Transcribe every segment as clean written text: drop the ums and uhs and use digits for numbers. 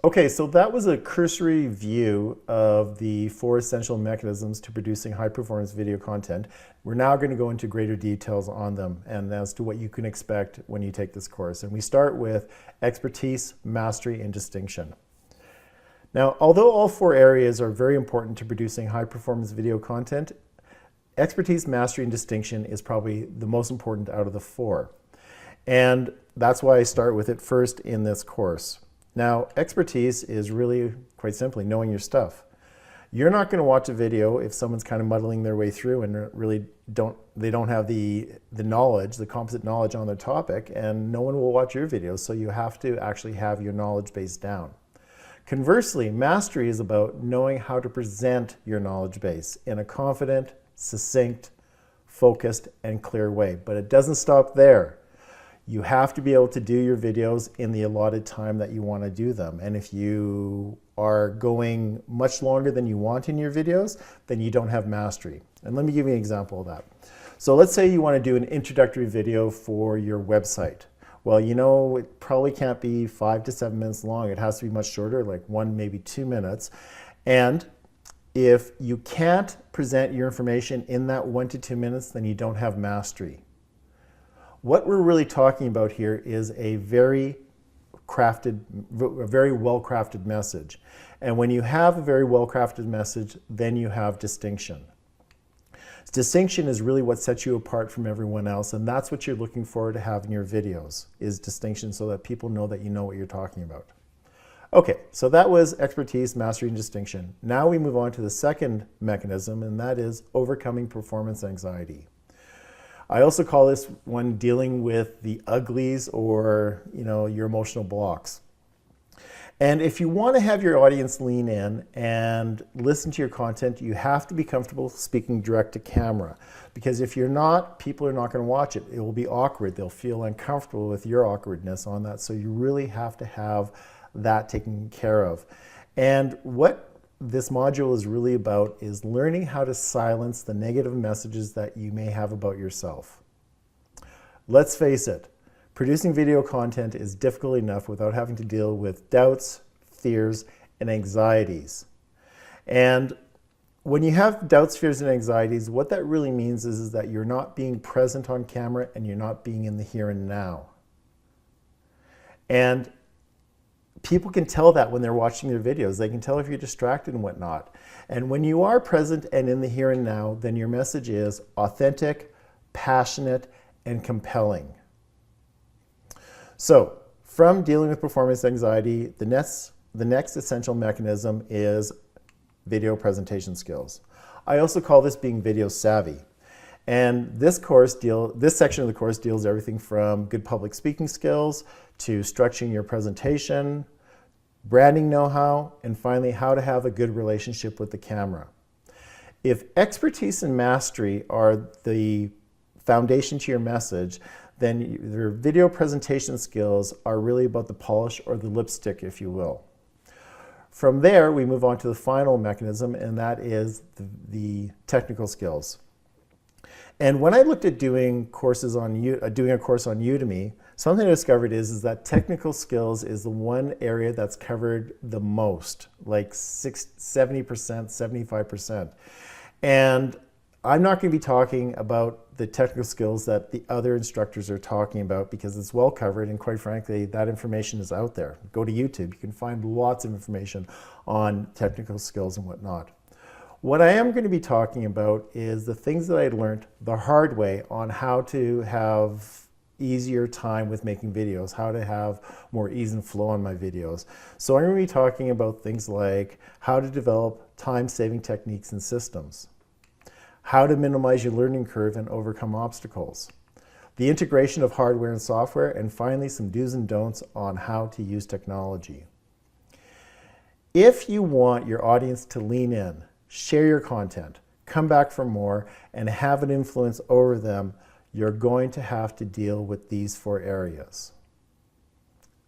Okay, so that was a cursory view of the 4 essential mechanisms to producing high-performance video content. We're now going to go into greater details on them and as to what you can expect when you take this course. And we start with expertise, mastery, and distinction. Now, although all 4 areas are very important to producing high-performance video content, expertise, mastery, and distinction is probably the most important out of the 4. And that's why I start with it first in this course. Now, expertise is really, quite simply, knowing your stuff. You're not going to watch a video if someone's kind of muddling their way through and really don't have the knowledge, the composite knowledge on their topic, and no one will watch your videos, so you have to actually have your knowledge base down. Conversely, mastery is about knowing how to present your knowledge base in a confident, succinct, focused, and clear way. But it doesn't stop there. You have to be able to do your videos in the allotted time that you want to do them. And if you are going much longer than you want in your videos, then you don't have mastery. And let me give you an example of that. So let's say you want to do an introductory video for your website. Well, you know, it probably can't be 5 to 7 minutes long. It has to be much shorter, like 1, maybe 2 minutes. And if you can't present your information in that 1 to 2 minutes, then you don't have mastery. What we're really talking about here is a very well-crafted message. And when you have a very well-crafted message, then you have distinction. Distinction is really what sets you apart from everyone else, and that's what you're looking forward to have in your videos, is distinction, so that people know that you know what you're talking about. Okay, so that was expertise, mastery, and distinction. Now we move on to the second mechanism, and that is overcoming performance anxiety. I also call this one dealing with the uglies, or your emotional blocks. And if you want to have your audience lean in and listen to your content, you have to be comfortable speaking direct to camera. Because if you're not, people are not going to watch it. It will be awkward. They'll feel uncomfortable with your awkwardness on that. So you really have to have that taken care of. And what this module is really about is learning how to silence the negative messages that you may have about yourself. Let's face it, producing video content is difficult enough without having to deal with doubts, fears, and anxieties. And when you have doubts, fears, and anxieties, what that really means is that you're not being present on camera and you're not being in the here and now. And people can tell that when they're watching their videos. They can tell if you're distracted and whatnot. And when you are present and in the here and now, then your message is authentic, passionate, and compelling. So, from dealing with performance anxiety, the next essential mechanism is video presentation skills. I also call this being video savvy. And this section of the course deals everything from good public speaking skills to structuring your presentation, branding know-how, and finally how to have a good relationship with the camera. If expertise and mastery are the foundation to your message, then your video presentation skills are really about the polish or the lipstick, if you will. From there, we move on to the final mechanism, and that is the technical skills. And when I looked at doing a course on Udemy, something I discovered is that technical skills is the one area that's covered the most, like 70%, 75%. And I'm not going to be talking about the technical skills that the other instructors are talking about because it's well covered, and quite frankly, that information is out there. Go to YouTube, you can find lots of information on technical skills and whatnot. What I am going to be talking about is the things that I learned the hard way on how to have easier time with making videos, how to have more ease and flow on my videos. So I'm going to be talking about things like how to develop time-saving techniques and systems, how to minimize your learning curve and overcome obstacles, the integration of hardware and software, and finally some do's and don'ts on how to use technology. If you want your audience to lean in, share your content, come back for more, and have an influence over them, you're going to have to deal with these 4 areas.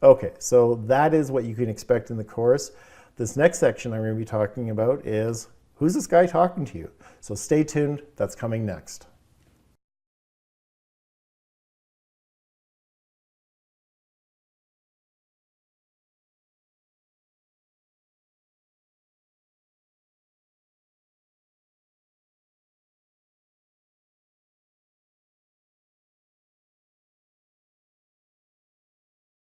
Okay, so that is what you can expect in the course. This next section I'm going to be talking about is, who's this guy talking to you? So stay tuned, that's coming next.